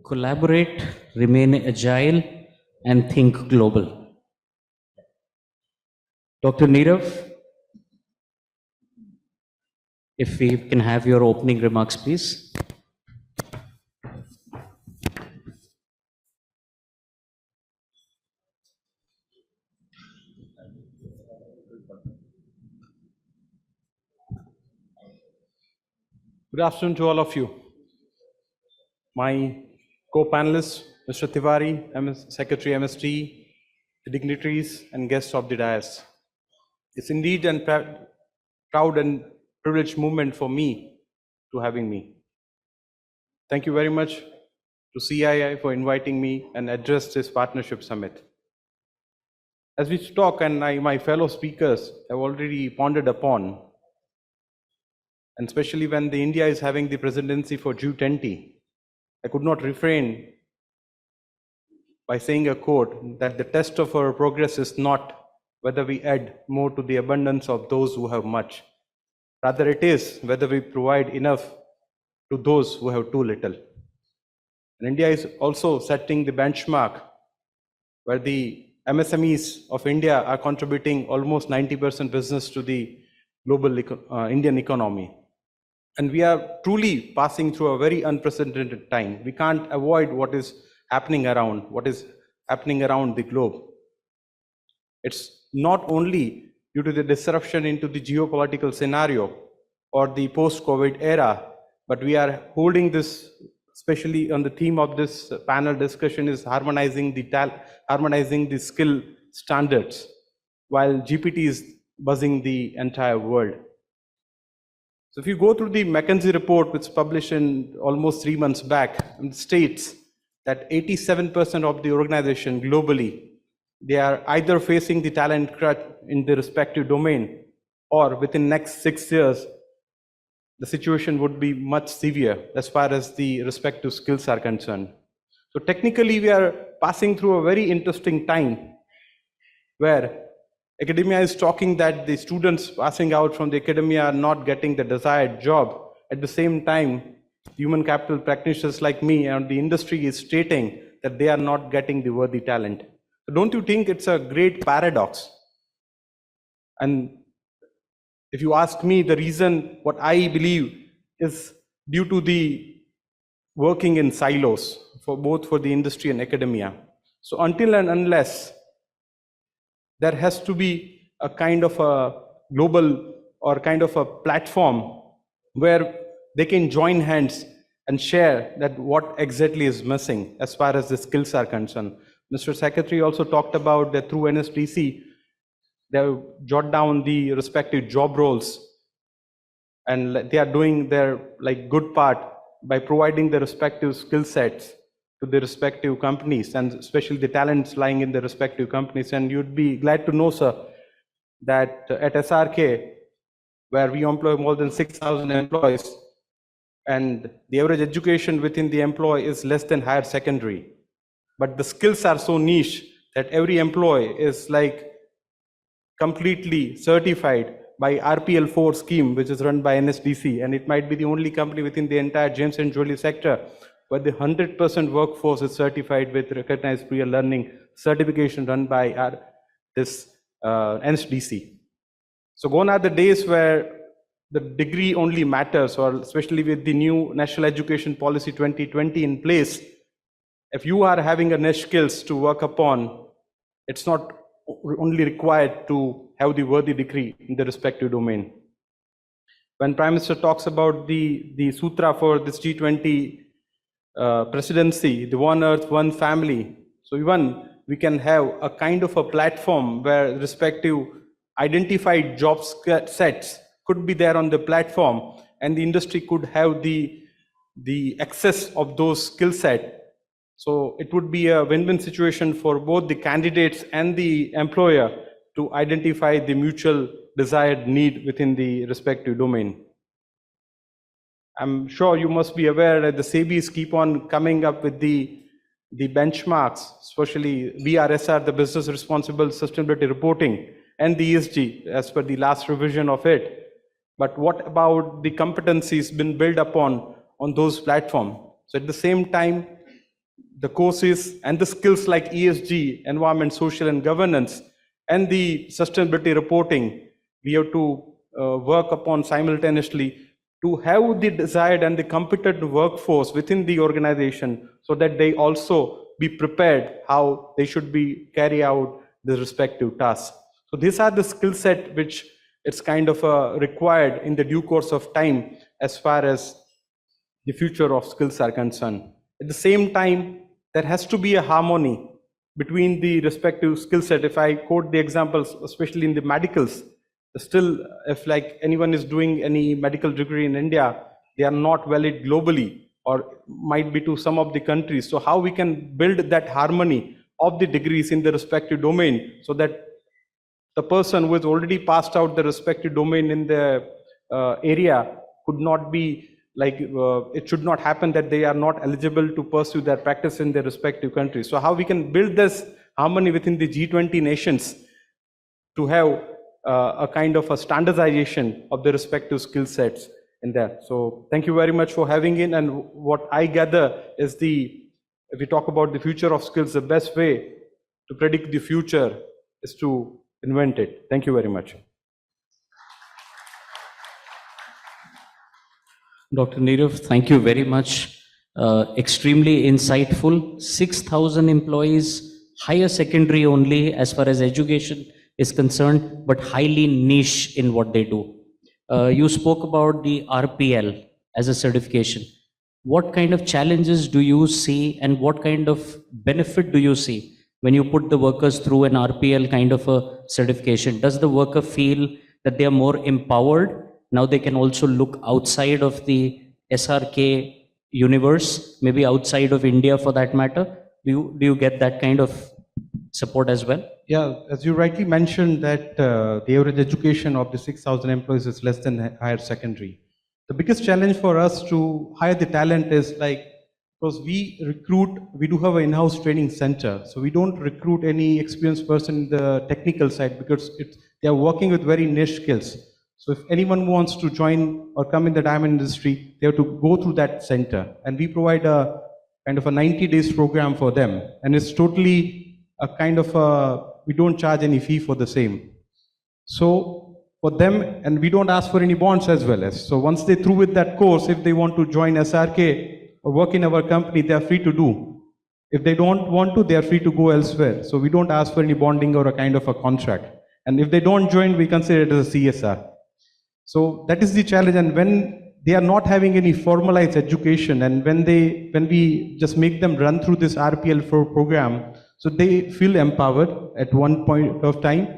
Collaborate, remain agile, and think global. Dr. Nirav, if we can have your opening remarks, please. Good afternoon to all of you. My co-panelists, Mr. Tiwari, Secretary MST, the dignitaries and guests of the dais. It's indeed a proud and privileged moment for me to having me. Thank you very much to CII for inviting me and address this partnership summit. As we talk, and my fellow speakers have already pondered upon, and especially when the India is having the presidency for G20, I could not refrain by saying a quote that the test of our progress is not whether we add more to the abundance of those who have much. Rather, it is whether we provide enough to those who have too little. And India is also setting the benchmark where the MSMEs of India are contributing almost 90% business to the global Indian economy. And we are truly passing through a very unprecedented time. We can't avoid what is happening around the globe. It's not only due to the disruption into the geopolitical scenario or the post-COVID era, but we are holding this, especially on the theme of this panel discussion, is harmonizing the skill standards, while GPT is buzzing the entire world. So if you go through the McKinsey report, which was published in almost 3 months back, it states that 87% of the organization globally, they are either facing the talent crunch in the respective domain, or within next 6 years, the situation would be much severe as far as the respective skills are concerned. So technically, we are passing through a very interesting time where academia is talking that the students passing out from the academia are not getting the desired job. At the same time, human capital practitioners like me and the industry is stating that they are not getting the worthy talent. So don't you think it's a great paradox? And if you ask me, the reason, what I believe, is due to the working in silos for both for the industry and academia. So until and unless there has to be a kind of a global or kind of a platform where they can join hands and share that what exactly is missing as far as the skills are concerned. Mr. Secretary also talked about that through NSDC, they jot down the respective job roles, and they are doing their good part by providing the respective skill sets to the respective companies, and especially the talents lying in the respective companies. And you'd be glad to know, sir, that at SRK, where we employ more than 6,000 employees, and the average education within the employee is less than higher secondary, but the skills are so niche that every employee is completely certified by RPL4 scheme, which is run by NSDC, and it might be the only company within the entire James and Jewelry sector where the 100% workforce is certified with recognized prior learning certification run by this NSDC. So gone are the days where the degree only matters, or especially with the new National Education Policy 2020 in place, if you are having a niche skills to work upon, it's not only required to have the worthy degree in the respective domain. When Prime Minister talks about the sutra for this G20 presidency, the One Earth, One Family, so even we can have a kind of a platform where respective identified job sets could be there on the platform, and the industry could have the access of those skill set. So it would be a win-win situation for both the candidates and the employer to identify the mutual desired need within the respective domain. I'm sure you must be aware that the SEBIs keep on coming up with the benchmarks, especially BRSR, the Business Responsible Sustainability Reporting, and the ESG as per the last revision of it. But what about the competencies been built upon on those platforms? So at the same time, the courses and the skills like ESG, environment, social, and governance, and the sustainability reporting, we have to work upon simultaneously to have the desired and the competent workforce within the organization so that they also be prepared how they should be carry out the respective tasks. So these are the skill set which it's kind of required in the due course of time as far as the future of skills are concerned. At the same time, there has to be a harmony between the respective skill set. If I quote the examples, especially in the medicals, still, if like anyone is doing any medical degree in India, they are not valid globally or might be to some of the countries. So how we can build that harmony of the degrees in the respective domain so that the person who has already passed out the respective domain in the area could not be like, it should not happen that they are not eligible to pursue their practice in their respective countries. So how we can build this harmony within the G20 nations to have a kind of a standardization of the respective skill sets in there. So thank you very much for having in. And what I gather is if we talk about the future of skills, the best way to predict the future is to invent it. Thank you very much. Dr. Nirav, thank you very much. Extremely insightful. 6,000 employees, higher secondary only as far as education is concerned, but highly niche in what they do. You spoke about the RPL as a certification. What kind of challenges do you see and what kind of benefit do you see when you put the workers through an RPL kind of a certification? Does the worker feel that they are more empowered? Now they can also look outside of the SRK universe, maybe outside of India for that matter. Do you get that kind of support as well? Yeah, as you rightly mentioned that the average education of the 6,000 employees is less than higher secondary. The biggest challenge for us to hire the talent is like, because we do have an in-house training center. So we don't recruit any experienced person in the technical side because they are working with very niche skills. So if anyone wants to join or come in the diamond industry, they have to go through that center. And we provide a kind of a 90 days program for them. And it's totally a kind of we don't charge any fee for the same. So for them, and we don't ask for any bonds as well as. So once they're through with that course, if they want to join SRK or work in our company, they are free to do. If they don't want to, they are free to go elsewhere. So we don't ask for any bonding or a kind of a contract. And if they don't join, we consider it as a CSR. So that is the challenge. And when they are not having any formalized education, and when we just make them run through this RPL program, so they feel empowered at one point of time.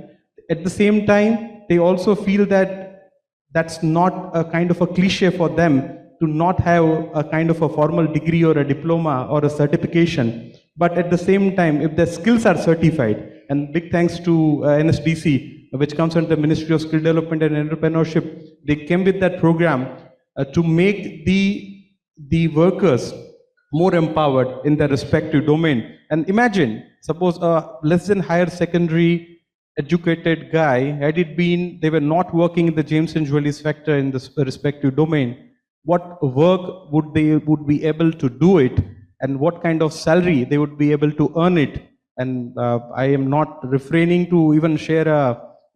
At the same time, they also feel that that's not a kind of a cliche for them to not have a kind of a formal degree or a diploma or a certification. But at the same time, if their skills are certified, and big thanks to NSDC, which comes under the Ministry of Skill Development and Entrepreneurship, they came with that program to make the workers more empowered in their respective domain. And imagine, suppose a less than higher secondary educated guy, had it been they were not working in the James and Jewelry sector in the respective domain, what work would they be able to do it, and what kind of salary they would be able to earn it. And I am not refraining to even share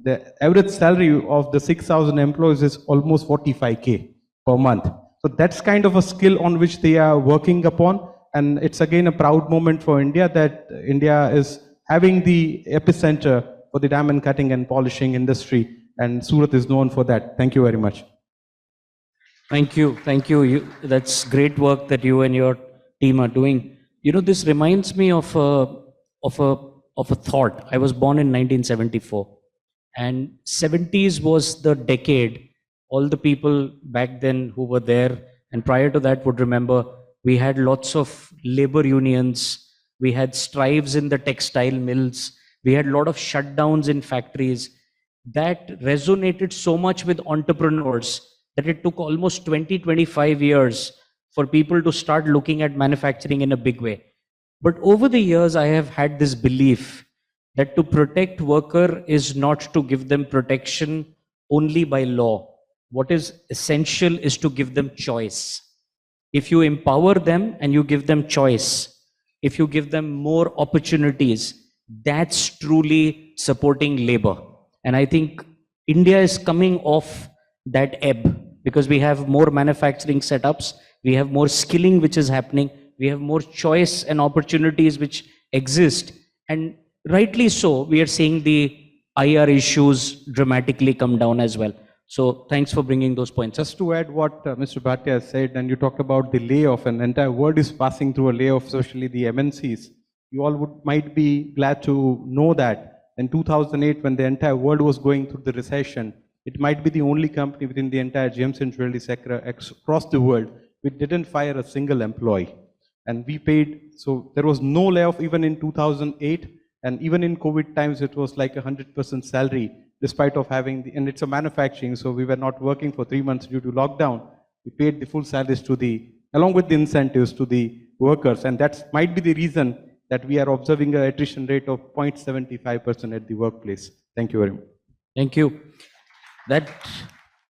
the average salary of the 6,000 employees is almost 45K per month. So that's kind of a skill on which they are working upon. And it's again a proud moment for India that India is having the epicenter for the diamond cutting and polishing industry. And Surat is known for that. Thank you very much. Thank you. Thank you. That's great work that you and your team are doing. You know, this reminds me of a thought. I was born in 1974, and 70s was the decade. All the people back then who were there and prior to that would remember we had lots of labor unions, we had strikes in the textile mills, we had a lot of shutdowns in factories. That resonated so much with entrepreneurs that it took almost 20-25 years for people to start looking at manufacturing in a big way. But over the years, I have had this belief that to protect worker is not to give them protection only by law. What is essential is to give them choice. If you empower them and you give them choice, if you give them more opportunities, that's truly supporting labor. And I think India is coming off that ebb because we have more manufacturing setups, we have more skilling which is happening, we have more choice and opportunities which exist. And rightly so, we are seeing the IR issues dramatically come down as well. So thanks for bringing those points up. Just to add what Mr. Bhatia said, and you talked about the layoff, and the entire world is passing through a layoff, especially the MNCs. You all might be glad to know that in 2008, when the entire world was going through the recession, it might be the only company within the entire gems and jewelry sector across the world which didn't fire a single employee. And we paid, so there was no layoff even in 2008, and even in COVID times, it was like 100% salary, despite of having, and it's a manufacturing, so we were not working for 3 months due to lockdown. We paid the full salaries to along with the incentives to the workers, and that might be the reason that we are observing an attrition rate of 0.75% at the workplace. Thank you very much. Thank you. That